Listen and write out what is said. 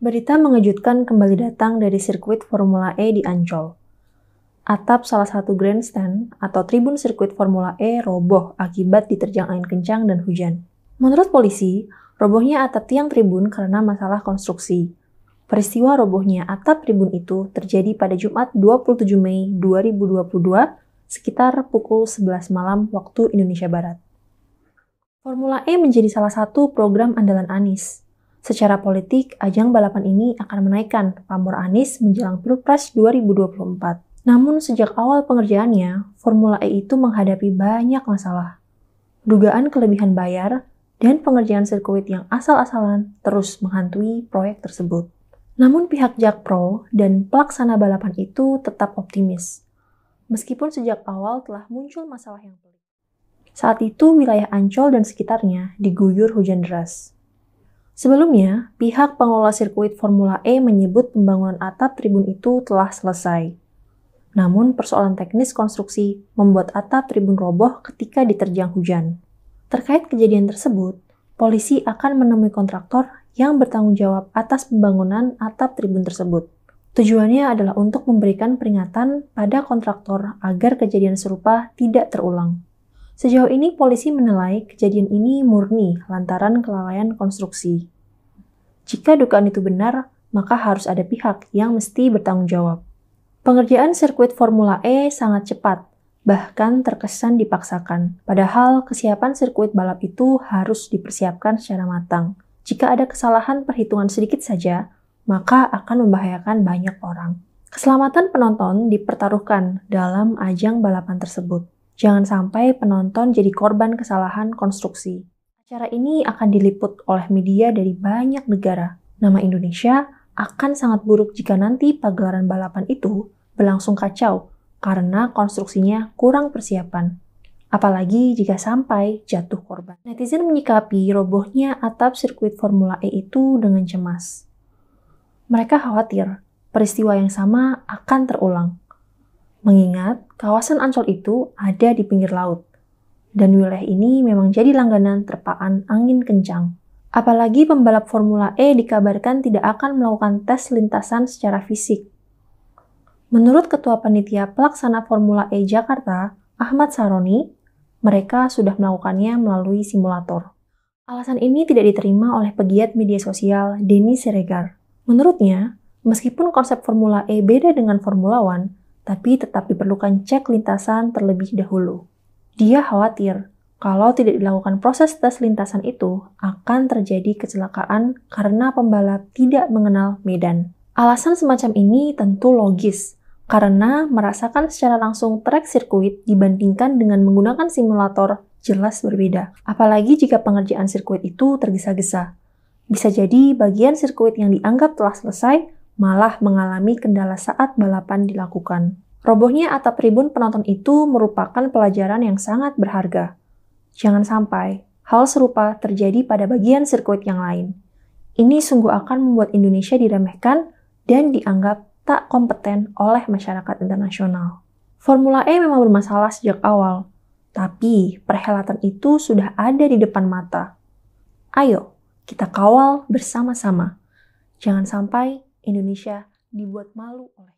Berita mengejutkan kembali datang dari sirkuit Formula E di Ancol. Atap salah satu grandstand atau tribun sirkuit Formula E roboh akibat diterjang angin kencang dan hujan. Menurut polisi, robohnya atap tiang tribun karena masalah konstruksi. Peristiwa robohnya atap tribun itu terjadi pada Jumat 27 Mei 2022 sekitar pukul 11 malam waktu Indonesia Barat. Formula E menjadi salah satu program andalan Anies. Secara politik, ajang balapan ini akan menaikkan pamor Anies menjelang Pilpres 2024. Namun sejak awal pengerjaannya, Formula E itu menghadapi banyak masalah. Dugaan kelebihan bayar dan pengerjaan sirkuit yang asal-asalan terus menghantui proyek tersebut. Namun pihak Jakpro dan pelaksana balapan itu tetap optimis. Meskipun sejak awal telah muncul masalah yang pelik. Saat itu wilayah Ancol dan sekitarnya diguyur hujan deras. Sebelumnya, pihak pengelola sirkuit Formula E menyebut pembangunan atap tribun itu telah selesai. Namun persoalan teknis konstruksi membuat atap tribun roboh ketika diterjang hujan. Terkait kejadian tersebut, polisi akan menemui kontraktor yang bertanggung jawab atas pembangunan atap tribun tersebut. Tujuannya adalah untuk memberikan peringatan pada kontraktor agar kejadian serupa tidak terulang. Sejauh ini polisi menilai kejadian ini murni lantaran kelalaian konstruksi. Jika dugaan itu benar, maka harus ada pihak yang mesti bertanggung jawab. Pengerjaan sirkuit Formula E sangat cepat, bahkan terkesan dipaksakan. Padahal kesiapan sirkuit balap itu harus dipersiapkan secara matang. Jika ada kesalahan perhitungan sedikit saja, maka akan membahayakan banyak orang. Keselamatan penonton dipertaruhkan dalam ajang balapan tersebut. Jangan sampai penonton jadi korban kesalahan konstruksi. Acara ini akan diliput oleh media dari banyak negara. Nama Indonesia akan sangat buruk jika nanti pagelaran balapan itu berlangsung kacau karena konstruksinya kurang persiapan. Apalagi jika sampai jatuh korban. Netizen menyikapi robohnya atap sirkuit Formula E itu dengan cemas. Mereka khawatir peristiwa yang sama akan terulang. Mengingat kawasan Ancol itu ada di pinggir laut, dan wilayah ini memang jadi langganan terpaan angin kencang. Apalagi pembalap Formula E dikabarkan tidak akan melakukan tes lintasan secara fisik. Menurut Ketua Panitia Pelaksana Formula E Jakarta, Ahmad Saroni, mereka sudah melakukannya melalui simulator. Alasan ini tidak diterima oleh pegiat media sosial Denny Siregar. Menurutnya, meskipun konsep Formula E beda dengan Formula One, tapi tetap diperlukan cek lintasan terlebih dahulu. Dia khawatir kalau tidak dilakukan proses tes lintasan itu akan terjadi kecelakaan karena pembalap tidak mengenal medan. Alasan semacam ini tentu logis, karena merasakan secara langsung trek sirkuit dibandingkan dengan menggunakan simulator jelas berbeda. Apalagi jika pengerjaan sirkuit itu tergesa-gesa. Bisa jadi bagian sirkuit yang dianggap telah selesai malah mengalami kendala saat balapan dilakukan. Robohnya atap tribun penonton itu merupakan pelajaran yang sangat berharga. Jangan sampai hal serupa terjadi pada bagian sirkuit yang lain. Ini sungguh akan membuat Indonesia diremehkan dan dianggap tak kompeten oleh masyarakat internasional. Formula E memang bermasalah sejak awal, tapi perhelatan itu sudah ada di depan mata. Ayo, kita kawal bersama-sama. Jangan sampai Indonesia dibuat malu oleh